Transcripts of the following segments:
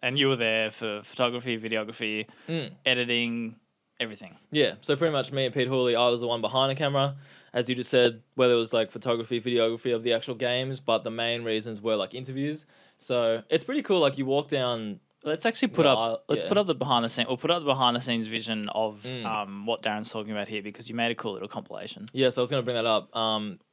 And you were there for photography, videography, editing, everything. Yeah, so pretty much me and Pete Hooley, I was the one behind the camera, as you just said, whether it was like photography, videography of the actual games, but the main reasons were like interviews. So it's pretty cool. Like you walk down. Let's actually put up the behind the scene, or put up the behind the scenes vision of what Darren's talking about here, because you made a cool little compilation. Yeah, so I was going to bring that up.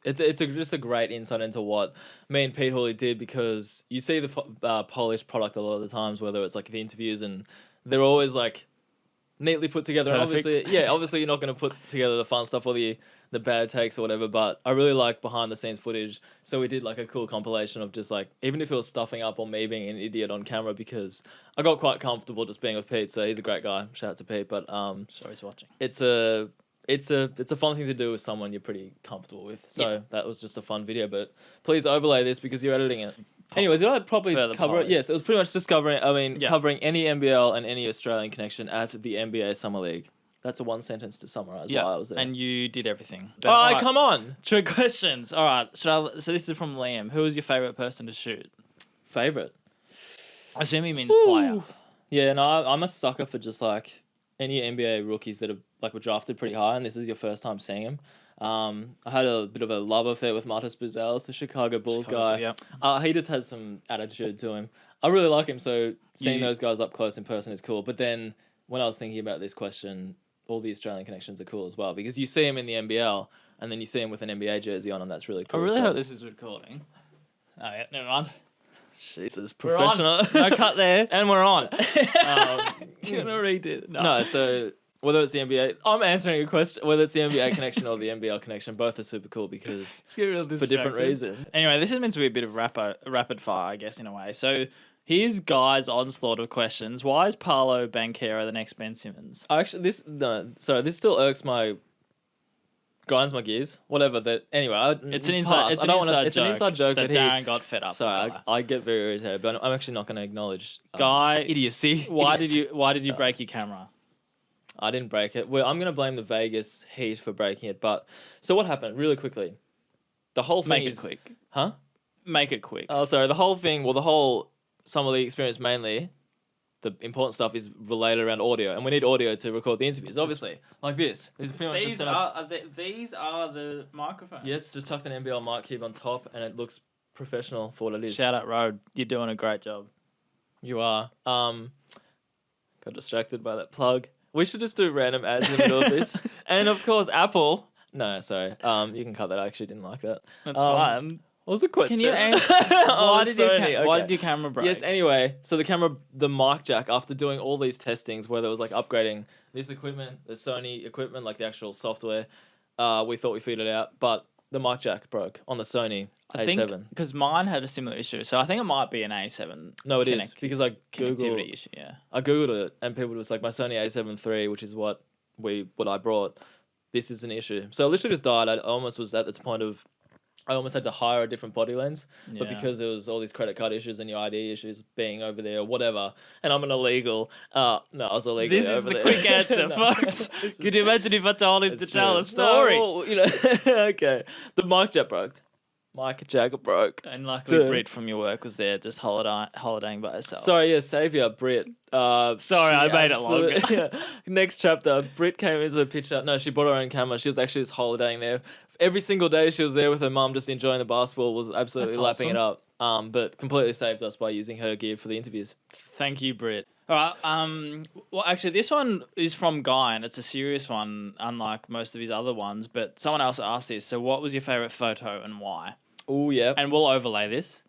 Just a great insight into what me and Pete Hooley did, because you see the polished product a lot of the times, whether it's like the interviews, and they're always like neatly put together. Perfect. And obviously you're not going to put together the fun stuff or the bad takes or whatever, but I really like behind the scenes footage. So we did like a cool compilation of just like, even if it was stuffing up or me being an idiot on camera, because I got quite comfortable just being with Pete. So he's a great guy. Shout out to Pete. But sure he's watching. It's a fun thing to do with someone you're pretty comfortable with. So that was just a fun video, but please overlay this because you're editing it. Anyways, did I probably cover it? Yes, it was pretty much just covering any NBL and any Australian connection at the NBA Summer League. That's a one sentence to summarize why I was there. And you did everything. All right, come on. True questions. All right. So this is from Liam. Who was your favourite person to shoot? Favorite? I assume he means player. Yeah, no, I'm a sucker for just like any NBA rookies that were drafted pretty high, and this is your first time seeing him. I had a bit of a love affair with Martis Buzelis, the Chicago Bulls guy. Yep. He just has some attitude to him. I really like him, so seeing those guys up close in person is cool. But then when I was thinking about this question, all the Australian connections are cool as well, because you see him in the NBL, and then you see him with an NBA jersey on, and that's really cool. I really hope this is recording. Oh, yeah, never mind. Jesus, professional. No cut there. And we're on. Do you want to read it? No, so whether it's the NBA, I'm answering a question, whether it's the NBA connection or the NBL connection, both are super cool because for different reasons. Anyway, this is meant to be a bit of rapid fire, I guess, in a way. So here's Guy's onslaught of questions. Why is Paolo Banchero the next Ben Simmons? Actually, this still grinds my gears. Whatever. It's an inside joke that Darren got fed up. Sorry, I get very irritated, but I'm actually not going to acknowledge idiocy. Why did you break your camera? I didn't break it. Well, I'm going to blame the Vegas heat for breaking it. But so what happened? Really quickly, the whole thing Make it quick. Huh? Make it quick. Oh, sorry. The whole thing. Well, the whole Summer League experience mainly. The important stuff is related around audio, and we need audio to record the interviews. Obviously, like this. These are the microphones. Yes, just tucked an NBL mic cube on top, and it looks professional for what it is. Shout out, Road. You're doing a great job. You are. Got distracted by that plug. We should just do random ads in the middle of this. And of course, Apple. No, sorry. You can cut that. I actually didn't like that. That's fine. What was the question? Can you answer? Why did your camera break? Yes, anyway. So the mic jack, after doing all these testings, where there was like upgrading this equipment, the Sony equipment, like the actual software, we thought we figured it out. But the mic jack broke on the Sony A7. I think because mine had a similar issue. So I think it might be an A7. No, it is. Because I Googled issue, I Googled it, and people was like, my Sony A7 III, which is what I brought, this is an issue. So I literally just died. I almost was at this point of, I almost had to hire a different body lens, but because there was all these credit card issues and your ID issues being over there or whatever, and I'm an illegal. No, I was illegal. This is the quick answer, folks. Could you imagine if I told him to tell a story? No, okay. The mic jack broke. Mic jack broke. And luckily, Brit from your work was there, just holidaying by herself. Sorry, yeah, Saviour, Brit. Sorry, I made it longer. Next chapter, Brit came into the picture. No, she brought her own camera. She was actually just holidaying there. Every single day she was there with her mum, just enjoying the basketball, was absolutely lapping it up. But completely saved us by using her gear for the interviews. Thank you, Brit. All right. Well, actually, this one is from Guy, and it's a serious one, unlike most of his other ones. But someone else asked this. So, what was your favorite photo and why? Oh, yeah. And we'll overlay this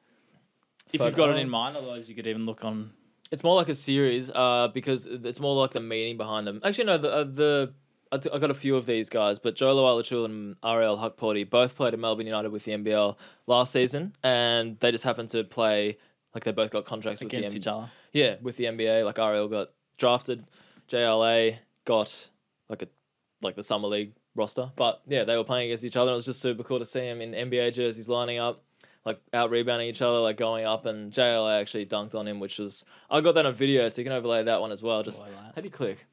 if you've got it in mind. Otherwise, you could even look on. It's more like a series, because it's more like the meaning behind them. Actually, no. I got a few of these guys, but Joe Lualachul and Ariel Huckporty both played at Melbourne United with the NBL last season, and they just happened to play, like they both got contracts against each other. Yeah, with the NBA. Like Ariel got drafted, JLA got like the Summer League roster, but yeah, they were playing against each other. And it was just super cool to see them in NBA jerseys lining up, like out rebounding each other, like going up, and JLA actually dunked on him, which was, I got that on video, so you can overlay that one as well. Just how do you click?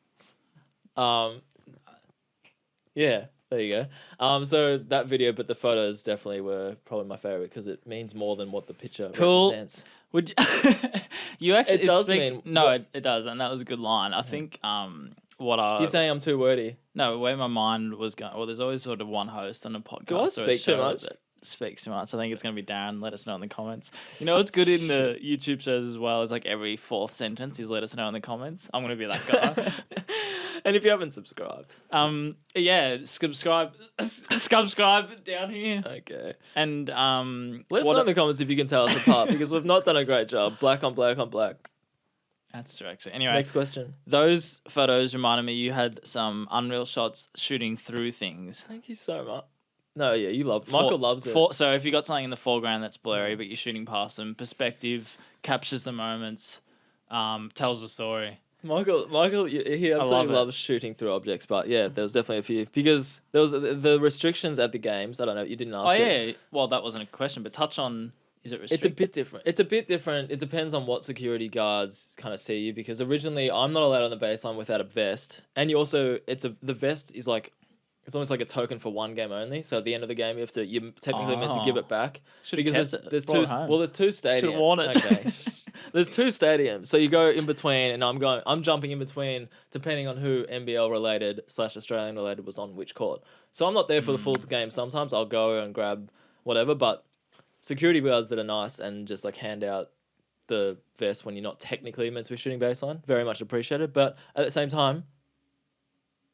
Yeah, There you go. So that video, but the photos definitely were probably my favorite because it means more than what the picture Cool. represents. Would you actually? It does mean no. It does, and that was a good line. I think what I You're saying I'm too wordy. no where my mind was going. Well, there's always sort of one host on a podcast. Do I or a speak too show much? that speaks too much. I think it's going to be Darren. Let us know in the comments. You know what's good in the YouTube shows as well is like every fourth sentence is let us know in the comments. I'm going to be that guy. And if you haven't subscribed, yeah, subscribe down here. okay. And Let us know in the comments if you can tell us apart because we've not done a great job. Black on black on black. That's true, actually. Anyway, Next question. those photos reminded me you had some unreal shots shooting through things. Thank you so much. No, yeah, you love Michael loves it. So if you got something in the foreground that's blurry, but you're shooting past them, perspective captures the moments, tells the story. Michael, he absolutely loves shooting through objects, but yeah, there was definitely a few because there was the restrictions at the games. I don't know, you didn't ask. Oh yeah, well that wasn't a question, but touch on. Is it restricted? It's a bit different. It depends on what security guards kind of see you because originally I'm not allowed on the baseline without a vest, and you also the vest is like. It's almost like a token for one game only. So at the end of the game, you're technically meant to give it back. Because there's two stadiums. Should have worn it. Okay. There's two stadiums. So you go in between, and I'm jumping in between, depending on who NBL related / Australian related was on which court. So I'm not there for the full game. Sometimes I'll go and grab whatever, but security guards that are nice and just like hand out the vest when you're not technically meant to be shooting baseline, very much appreciated. But at the same time,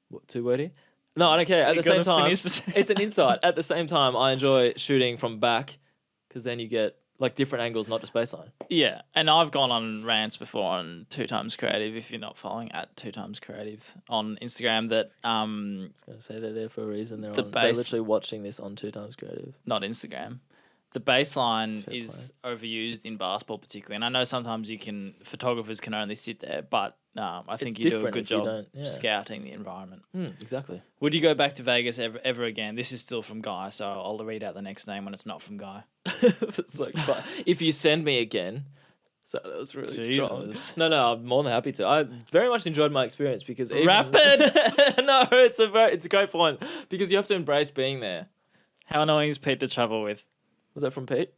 what, too wordy? No, I don't care. At the same time, it's an insight. At the same time, I enjoy shooting from back because then you get like different angles, not just baseline. Yeah, and I've gone on rants before on 2x Creative. If you're not following at 2x Creative on Instagram, that I was gonna say they're there for a reason. They're literally watching this on 2x Creative, not Instagram. The baseline is overused in basketball, particularly, and I know sometimes photographers can only sit there, but I think you do a good job scouting the environment. Exactly. Would you go back to Vegas ever again? This is still from Guy, so I'll read out the next name when it's not from Guy. It's like, but if you send me again, so that was really strong. No, I'm more than happy to. I very much enjoyed my experience because rapid. No, it's a great point because you have to embrace being there. How annoying is Pete to travel with? Was that from Pete?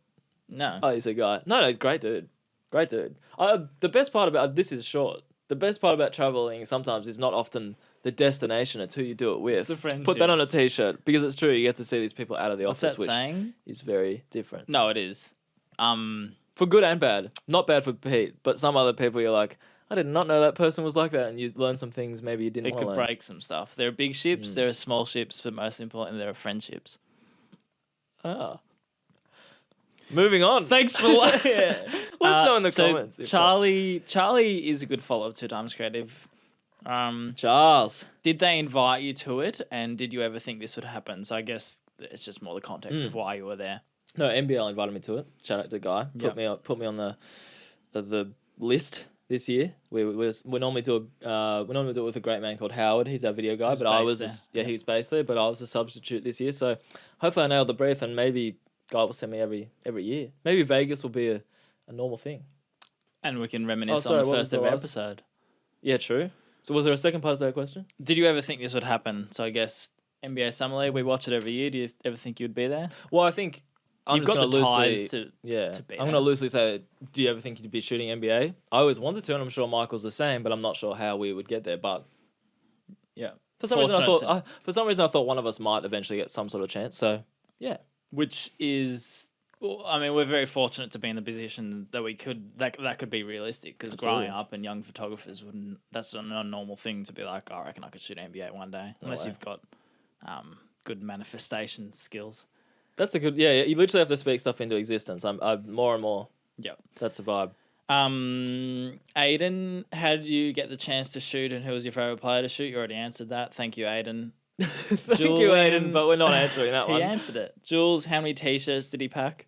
No. Oh, he's a guy. No, he's a great dude. Great dude. The best part about this is short. The best part about traveling sometimes is not often the destination; it's who you do it with. It's the friendships. Put that on a t-shirt because it's true. You get to see these people out of the What's office, that which saying? is very different. No, it is. For good and bad. Not bad for Pete, but some other people you're like, I did not know that person was like that, and you learn some things maybe you didn't. It could break some stuff. There are big ships, there are small ships, but most importantly, there are friendships. Ah. Moving on. Thanks for Let us know in the comments. Charlie is a good follow-up to 2x Creative. Charles. Did they invite you to it, and did you ever think this would happen? So I guess it's just more the context of why you were there. No, NBL invited me to it. Shout out to the guy. Put me on the list this year. We normally do it with a great man called Howard. He's our video guy, but I was he's based there, but I was a substitute this year. So hopefully I nailed the brief, and maybe Guy will send me every year. Maybe Vegas will be a normal thing. And we can reminisce on the first ever episode. Yeah, true. So was there a second part of that question? Did you ever think this would happen? So I guess NBA Summer League, we watch it every year. Do you ever think you'd be there? Well, I think you've got the ties to be I'm going to loosely say, do you ever think you'd be shooting NBA? I always wanted to, and I'm sure Michael's the same, but I'm not sure how we would get there. But yeah, for some reason I thought one of us might eventually get some sort of chance. So yeah. Which is, well, I mean, we're very fortunate to be in the position that we could, that could be realistic, because growing up and young photographers that's not a normal thing to be like, I reckon I could shoot NBA one day, unless you've got good manifestation skills. That's a good, you literally have to speak stuff into existence. I'm more and more. Yeah. That's a vibe. Aiden, how did you get the chance to shoot, and who was your favourite player to shoot? You already answered that. Thank you, Aiden. Thank you, Aiden, but we're not answering that one. He answered it. Jules, how many t-shirts did he pack?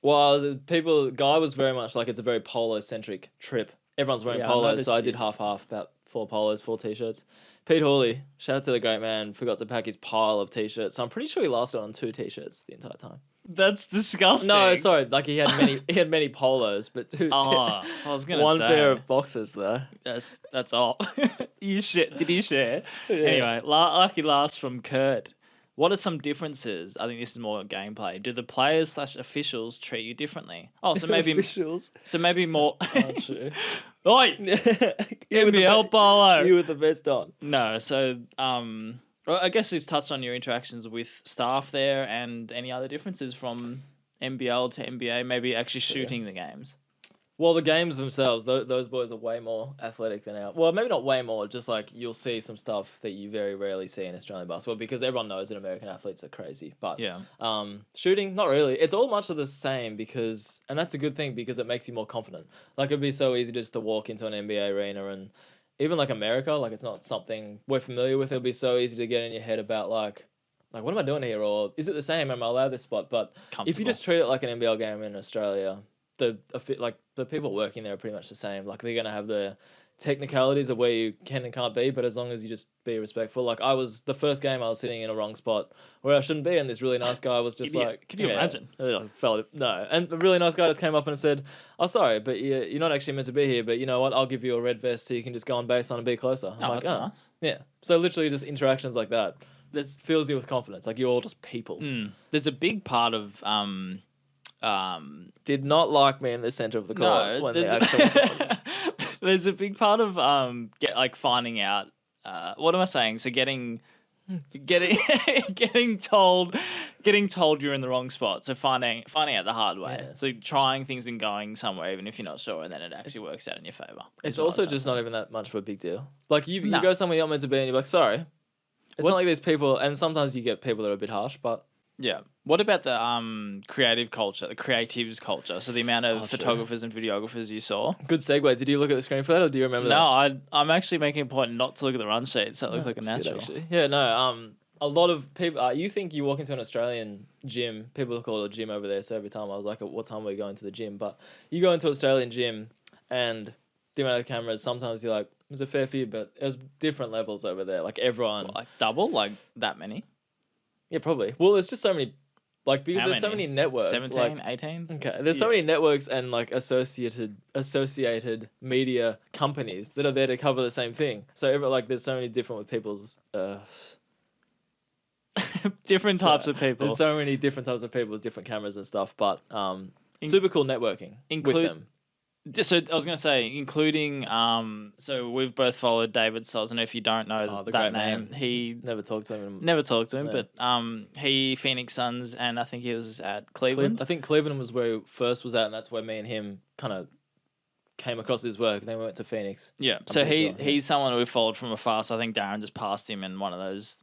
Well, Guy was very much like, it's a very polo-centric trip. Everyone's wearing polos, so I did half, about 4 polos, 4 t-shirts. Pete Hawley, shout out to the great man, forgot to pack his pile of t-shirts. So I'm pretty sure he lasted on 2 t-shirts the entire time. That's disgusting. No, sorry, like he had many polos, but 2. I was gonna one say, pair of boxes though. That's all. Did you share? Yeah. Anyway, lucky last from Kurt. What are some differences? I think this is more gameplay. Do the players / officials treat you differently? Oh, so maybe officials. So maybe more. Oh, true. Oi, NBL Bolo. You with the best on. No, so well, I guess it's touched on your interactions with staff there and any other differences from NBL to NBA. Maybe actually shooting the games. Well, the games themselves, those boys are way more athletic than our. Well, maybe not way more, just like you'll see some stuff that you very rarely see in Australian basketball because everyone knows that American athletes are crazy. But Yeah. Shooting, not really. It's all much of the same because, and that's a good thing because it makes you more confident. Like it'd be so easy just to walk into an NBA arena and even like America, like it's not something we're familiar with. It'll be so easy to get in your head about like what am I doing here, or is it the same? Am I allowed this spot? But if you just treat it like an NBL game in Australia, the people working there are pretty much the same. Like they're gonna have the technicalities of where you can and can't be, but as long as you just be respectful. Like the first game I was sitting in a wrong spot where I shouldn't be, and this really nice guy was just like, could you imagine? I felt it. No, and the really nice guy just came up and said, "Oh, sorry, but you're not actually meant to be here. But you know what? I'll give you a red vest so you can just go on baseline and be closer." I'm like, that's nice. Yeah. So literally just interactions like that. This fills you with confidence. Like you're all just people. There's a big part of did not like me in the center of the court when the actual there's a big part of finding out what am I saying? So getting told you're in the wrong spot. So finding out the hard way. Yeah. So trying things and going somewhere even if you're not sure, and then it actually works out in your favor. It's also just not even that much of a big deal. Like you go somewhere you're not meant to be and you're like, sorry. It's not like these people, and sometimes you get people that are a bit harsh, but yeah. What about the creative culture, the creatives culture? So the amount of photographers and videographers you saw. Good segue. Did you look at the screen for that, or do you remember that? No, I'm actually making a point not to look at the run sheet, so it looked like a natural. Yeah, no. A lot of people. You think you walk into an Australian gym? People call it a gym over there. So every time I was like, "What time are we going to the gym?" But you go into an Australian gym, and the amount of cameras. Sometimes you're like, "There's a fair few," but there's different levels over there. Like everyone, like double, like that many. Yeah, probably. Well, there's just so many. Like because there's so many networks. 17, 18? Okay. There's so many networks and like associated media companies that are there to cover the same thing. So there's so many different with people's different types of people. There's so many different types of people with different cameras and stuff, but super cool networking with them. So I was going to say, including, so we've both followed David Sosno. If you don't know that name, he never talked to him. But he Phoenix Suns, and I think he was at Cleveland. I think Cleveland was where he first was at, and that's where me and him kind of came across his work. And then we went to Phoenix. Yeah, so he's someone we followed from afar. So I think Darren just passed him in one of those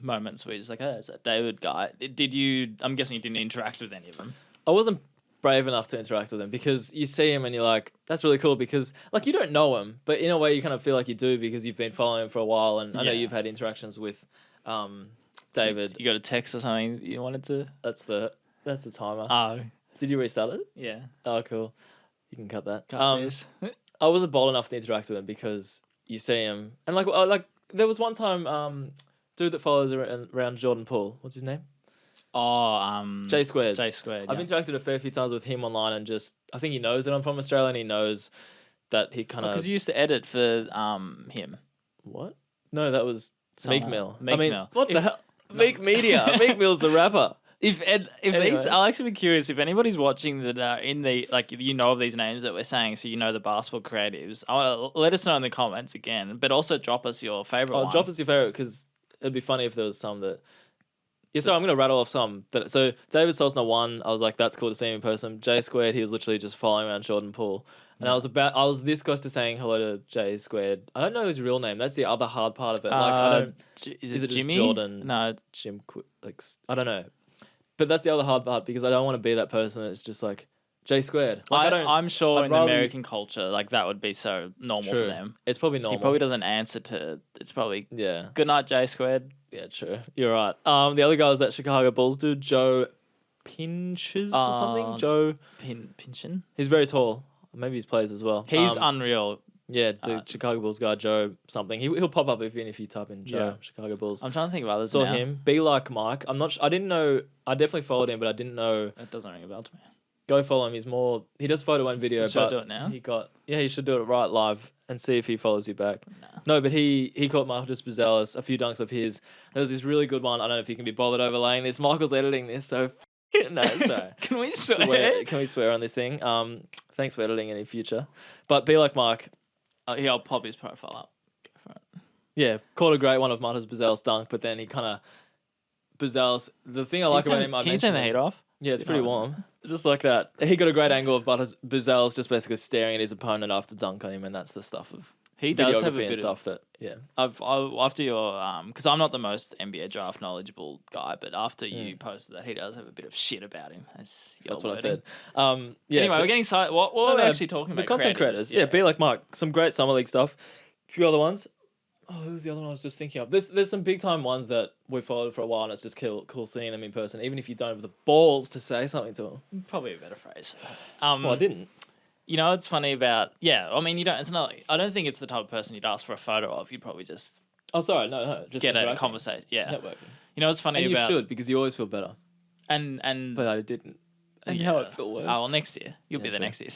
moments where he's like, "Oh, it's that David guy." Did you? I'm guessing you didn't interact with any of them. I wasn't brave enough to interact with him because you see him and you're like, that's really cool because like you don't know him, but in a way you kind of feel like you do because you've been following him for a while, and I know you've had interactions with David. You got a text or something you wanted to? That's the timer. Oh. Did you restart it? Yeah. Oh, cool. You can cut that. This. I wasn't bold enough to interact with him because you see him and like there was one time dude that follows around Jordan Poole. What's his name? J Squared. J Squared. I've interacted a fair few times with him online, and just I think he knows that I'm from Australia, and he knows that he kind of because you used to edit for him. What? No, that was Meek Mill. Mill. What the hell? Meek Media. Meek Mill's the rapper. I'll actually be curious if anybody's watching that in the of these names that we're saying, so the basketball creatives. Let us know in the comments again, but also drop us your favorite. one. Drop us your favorite because it'd be funny if there was some that. Yeah, so I'm going to rattle off some. So David Sosna 1, I was like, that's cool to see him in person. J Squared, he was literally just following around Jordan Poole. And I was this close to saying hello to J Squared. I don't know his real name. That's the other hard part of it. Is it Jimmy? Just Jordan? No. Jim, I don't know. But that's the other hard part because I don't want to be that person that's just like, J Squared. I'm sure in the American culture, like that would be so normal for them. It's probably normal. He probably doesn't answer to. It's probably good night, J Squared. Yeah, true. You're right. The other guy was that Chicago Bulls dude, Joe Pinches or something. Joe Pinchin. He's very tall. Maybe he's plays as well. He's unreal. Yeah, the Chicago Bulls guy, Joe something. He'll pop up even if you type in Joe Chicago Bulls. I'm trying to think of others. Saw him. Be Like Mike. I'm not. I didn't know. I definitely followed him, but I didn't know. That doesn't ring a bell to me. Go follow him. He does photo and video. Should I but do it now? He should do it right live and see if he follows you back. No, but he caught Marcus Buzelis, a few dunks of his. There was this really good one. I don't know if you can be bothered overlaying this. Michael's editing this, so no, sorry. Can we swear? Can we swear on this thing? Thanks for editing in the future. But be like Mark. Yeah, I'll pop his profile up. Go for it. Yeah, caught a great one of Marcus Buzelis dunk, but then he kind of Buzelis. The thing I like about him, can you turn the heat off? Yeah, it's pretty warm. Just like that. He got a great angle of Buzelis just basically staring at his opponent after dunk on him, and that's the stuff of he does have a bit of stuff that after your because I'm not the most NBA draft knowledgeable guy, but after you posted that, he does have a bit of shit about him. That's what I said. Anyway, we're getting side. What are we actually talking about? The content creators. Yeah, be like Mark. Some great summer league stuff. A few other ones. Oh, who was the other one I was just thinking of? There's some big time ones that we've followed for a while, and it's just cool seeing them in person, even if you don't have the balls to say something to them. Probably a better phrase. Well, I didn't. You know, it's funny about I mean, you don't. It's not. I don't think it's the type of person you'd ask for a photo of. You'd probably just. Oh, sorry, no, just get a conversation. Yeah, networking. You know, it's funny and about. You should because you always feel better. And but I didn't. And now I feel worse. Oh well, next year you'll be there next year.